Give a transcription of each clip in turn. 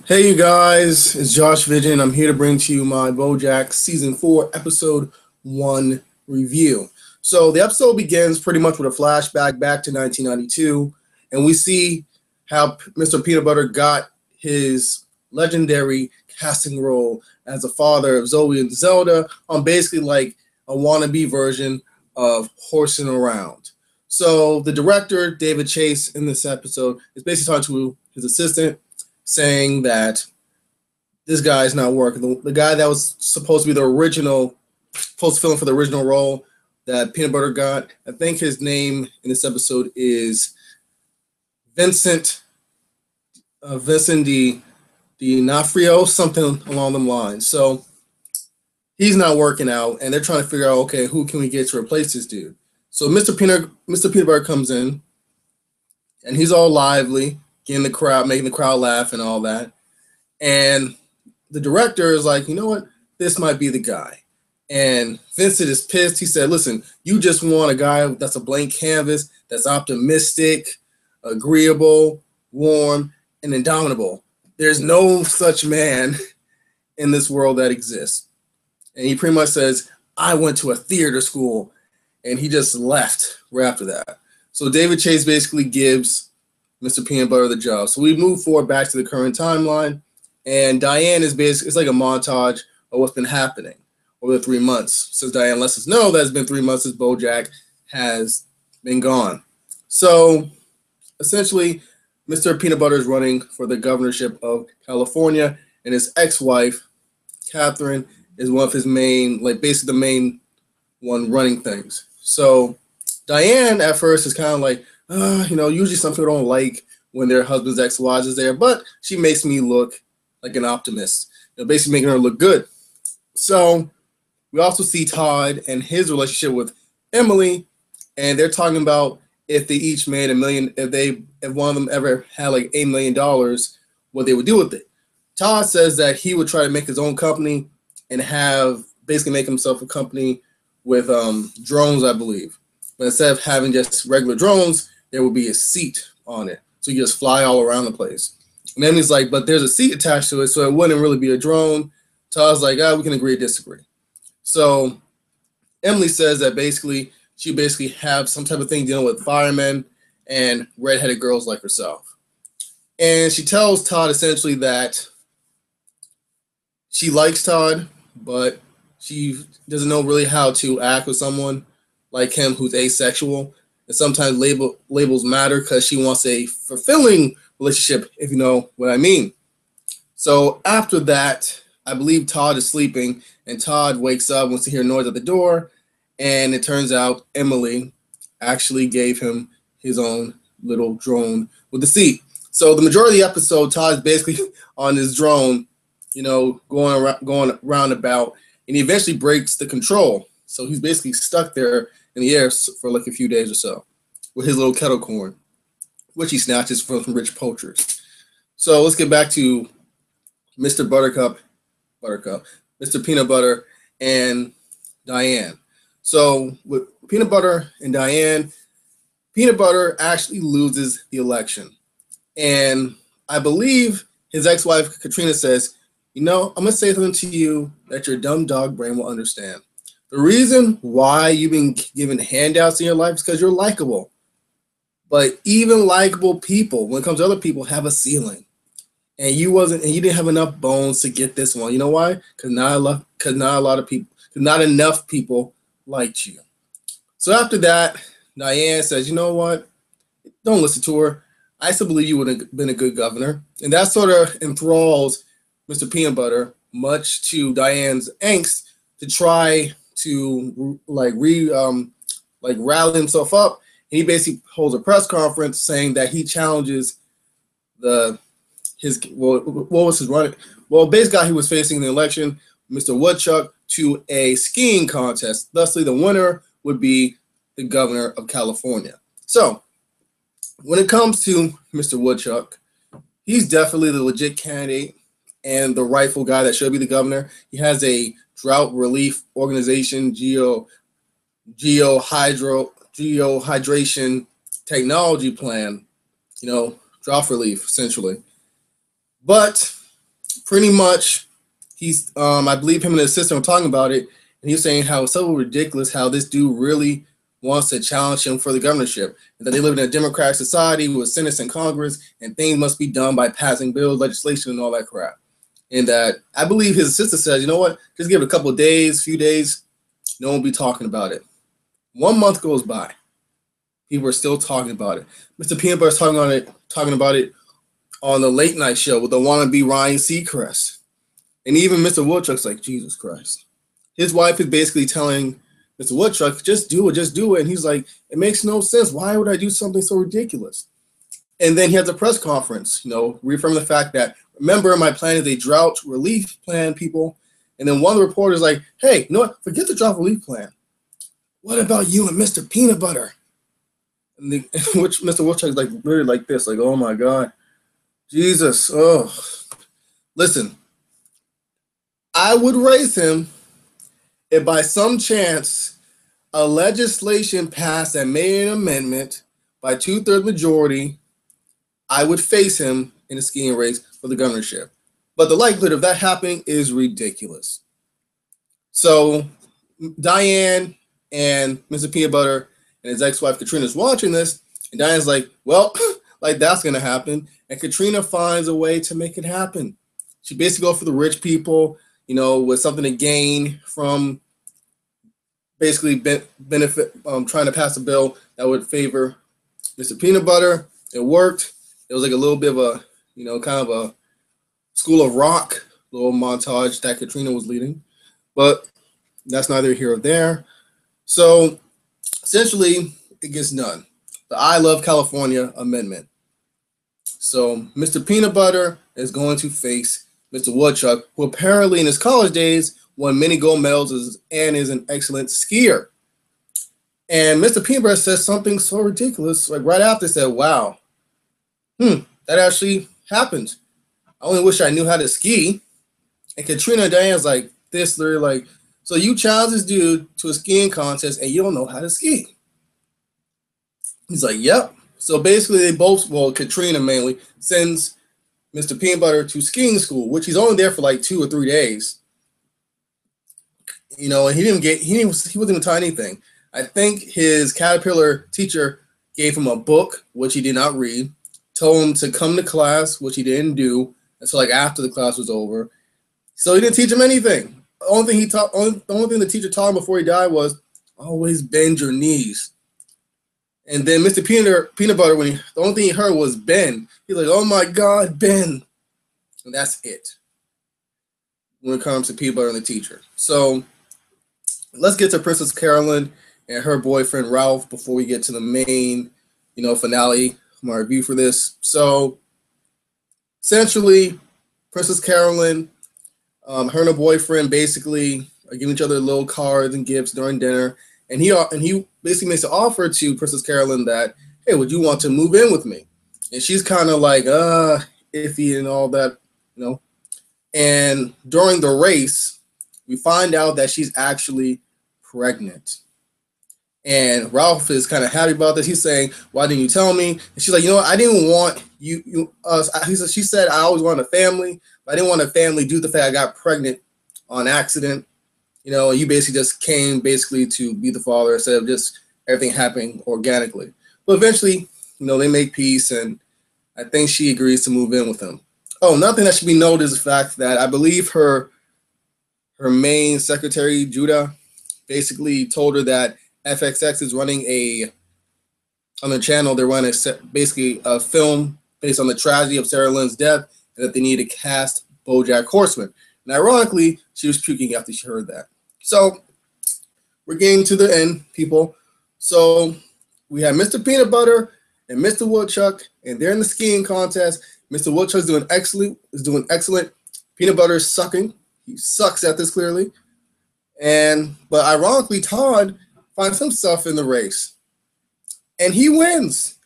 Hey you guys, it's Josh Vision. I'm here to bring to you my BoJack Season 4, Episode 1 review. So the episode begins pretty much with a flashback back to 1992, and we see how Mr. Peanut Butter got his legendary casting role as the father of Zoe and Zelda on basically like a wannabe version of Horsing Around. So the director, David Chase, in this episode is basically talking to his assistant saying that this guy is not working. The guy that was supposed to be the original, supposed to fill in for the original role that Peanut Butter got, I think his name in this episode is Vincent, Vincent D'Onofrio, something along them lines. So he's not working out, and they're trying to figure out, okay, who can we get to replace this dude? So Mr. Peanut Butter comes in, and he's all lively, getting the crowd, making the crowd laugh and all that. And the director is like, you know what? This might be the guy. And Vincent is pissed. He said, listen, you just want a guy that's a blank canvas, that's optimistic, agreeable, warm, and indomitable. There's no such man in this world that exists. And he pretty much says, I went to a theater school. And he just left right after that. So David Chase basically gives Mr. Peanut Butter the job. So we move forward back to the current timeline. And Diane is basically, it's like a montage of what's been happening over the 3 months. Since Diane lets us know that it's been 3 months since BoJack has been gone. So essentially, Mr. Peanut Butter is running for the governorship of California, and his ex-wife, Catherine, is one of his main, like basically the main one running things. So Diane at first is kind of like, usually some people don't like when their husband's ex-wives is there, but she makes me look like an optimist, basically making her look good. So we also see Todd and his relationship with Emily, and they're talking about if they each made $1 million, if one of them ever had like $8 million, what they would do with it. Todd says that he would try to make his own company and basically make himself a company with drones, I believe. But instead of having just regular drones, there would be a seat on it. So you just fly all around the place. And then he's like, but there's a seat attached to it, so it wouldn't really be a drone. Todd's like, we can agree to disagree. So Emily says that she have some type of thing dealing with firemen and redheaded girls like herself. And she tells Todd essentially that she likes Todd, but she doesn't know really how to act with someone like him who's asexual. And sometimes labels matter because she wants a fulfilling relationship, if you know what I mean. So after that, I believe Todd is sleeping, and Todd wakes up, wants to hear noise at the door, and it turns out Emily actually gave him his own little drone with the seat. So the majority of the episode, Todd is basically on his drone, going around about, and he eventually breaks the control. So he's basically stuck there in the air for like a few days or so with his little kettle corn, which he snatches from rich poachers. So let's get back to Mr. Mr. Peanut Butter, and Diane. So with Peanut Butter and Diane, Peanut Butter actually loses the election. And I believe his ex-wife, Katrina, says, I'm going to say something to you that your dumb dog brain will understand. The reason why you've been given handouts in your life is because you're likable. But even likable people, when it comes to other people, have a ceiling. And you didn't have enough bones to get this one. You know why? Because not enough people liked you. So after that, Diane says, you know what? Don't listen to her. I still believe you would have been a good governor. And that sort of enthralls Mr. Peanut Butter, much to Diane's angst, to try to rally himself up. And he basically holds a press conference saying that he challenges what was his running? Well, base guy he was facing in the election, Mr. Woodchuck, to a skiing contest. Thusly, the winner would be the governor of California. So when it comes to Mr. Woodchuck, he's definitely the legit candidate and the rightful guy that should be the governor. He has a drought relief organization, geohydration technology plan, drought relief, essentially. But pretty much I believe him and his sister were talking about it, and he's saying how it's so ridiculous how this dude really wants to challenge him for the governorship, and that they live in a democratic society with Senate and Congress, and things must be done by passing bills, legislation, and all that crap. And that I believe his sister says, you know what, just give it a couple of days, few days, no one will be talking about it. 1 month goes by. People are still talking about it. Mr. Peanut Butter's talking about it on the late night show with the wannabe Ryan Seacrest. And even Mr. Woodchuck's like, Jesus Christ. His wife is basically telling Mr. Woodchuck, just do it, just do it. And he's like, it makes no sense. Why would I do something so ridiculous? And then he has a press conference, reaffirming the fact that, remember, my plan is a drought relief plan, people. And then one of the reporters like, hey, you know what? Forget the drought relief plan. What about you and Mr. Peanut Butter? And which Mr. Woodchuck is like literally like this, like, oh my God. Jesus. Oh. Listen, I would raise him if by some chance a legislation passed that made an amendment by 2/3 majority, I would face him in a skiing race for the governorship. But the likelihood of that happening is ridiculous. So Diane and Mr. Peanut Butter and his ex-wife Katrina is watching this, and Diane's like, well, like that's going to happen. And Katrina finds a way to make it happen. She basically goes for the rich people, with something to gain from basically benefit, trying to pass a bill that would favor Mr. Peanut Butter. It worked. It was like a little bit of a, kind of a School of Rock little montage that Katrina was leading. But that's neither here or there. So essentially, it gets done. The I Love California Amendment. So Mr. Peanut Butter is going to face Mr. Woodchuck, who apparently in his college days won many gold medals and is an excellent skier. And Mr. Peanut Butter says something so ridiculous, like right after said, wow, that actually happened. I only wish I knew how to ski. And Katrina and Diane's like this, they're like, so you challenge this dude to a skiing contest and you don't know how to ski. He's like, yep. So basically they both, well, Katrina mainly, sends Mr. Peanut Butter to skiing school, which he's only there for like 2 or 3 days. And he wasn't even taught anything. I think his Caterpillar teacher gave him a book, which he did not read, told him to come to class, which he didn't do until like after the class was over. So he didn't teach him anything. The only thing the teacher taught him before he died was always bend your knees. And then Mr. Peanut Butter, the only thing he heard was bend. He's like, oh my God, bend. And that's it when it comes to Peanut Butter and the teacher. So let's get to Princess Carolyn and her boyfriend Ralph before we get to the main, finale of my review for this. So essentially, Princess Carolyn, her and her boyfriend basically are giving each other little cards and gifts during dinner. And he basically makes an offer to Princess Carolyn that, hey, would you want to move in with me? And she's kind of like, iffy and all that, And during the race, we find out that she's actually pregnant. And Ralph is kind of happy about this. He's saying, why didn't you tell me? And she's like, I didn't want us. She said, I always wanted a family, but I didn't want a family due to the fact I got pregnant on accident. You basically just came to be the father instead of just everything happening organically. But eventually, they make peace, and I think she agrees to move in with him. Oh, nothing that should be noted is the fact that I believe her main secretary, Judah, basically told her that FXX is running on the channel, they're running basically a film based on the tragedy of Sarah Lynn's death, and that they need to cast BoJack Horseman. And ironically, she was puking after she heard that. So we're getting to the end, people. So we have Mr. Peanut Butter and Mr. Woodchuck, and they're in the skiing contest. Mr. Woodchuck is doing excellent. Peanut Butter is sucking. He sucks at this clearly. But ironically, Todd finds himself in the race, and he wins,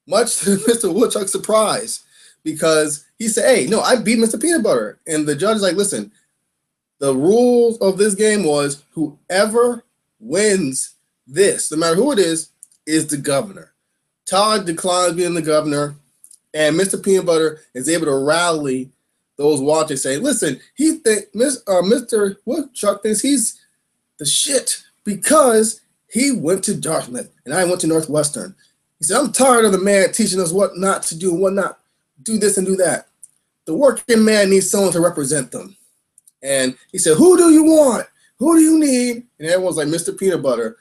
much to Mr. Woodchuck's surprise, because he said, hey, no, I beat Mr. Peanut Butter. And the judge is like, listen, the rules of this game was whoever wins this, no matter who it is the governor. Todd declines being the governor, and Mr. Peanut Butter is able to rally those watching say, listen, he think Mr. Woodchuck thinks he's the shit because he went to Dartmouth and I went to Northwestern. He said, I'm tired of the man teaching us what not to do and what not do this and do that. The working man needs someone to represent them. And he said, who do you want? Who do you need? And everyone's like, Mr. Peanut Butter.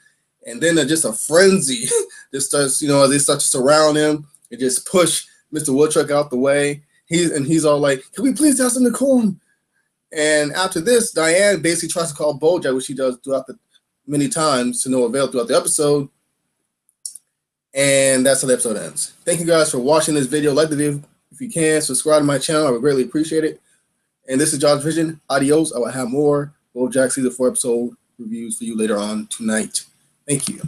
And then just a frenzy just starts, they start to surround him and just push Mr. Woodchuck out the way. He's all like, can we please have some decorum? And after this, Diane basically tries to call BoJack, which she does throughout many times to no avail throughout the episode. And that's how the episode ends. Thank you guys for watching this video. Like the video if you can. Subscribe to my channel. I would greatly appreciate it. And this is Josh Vision. Adios. I will have more BoJack Season 4 episode reviews for you later on tonight. Thank you.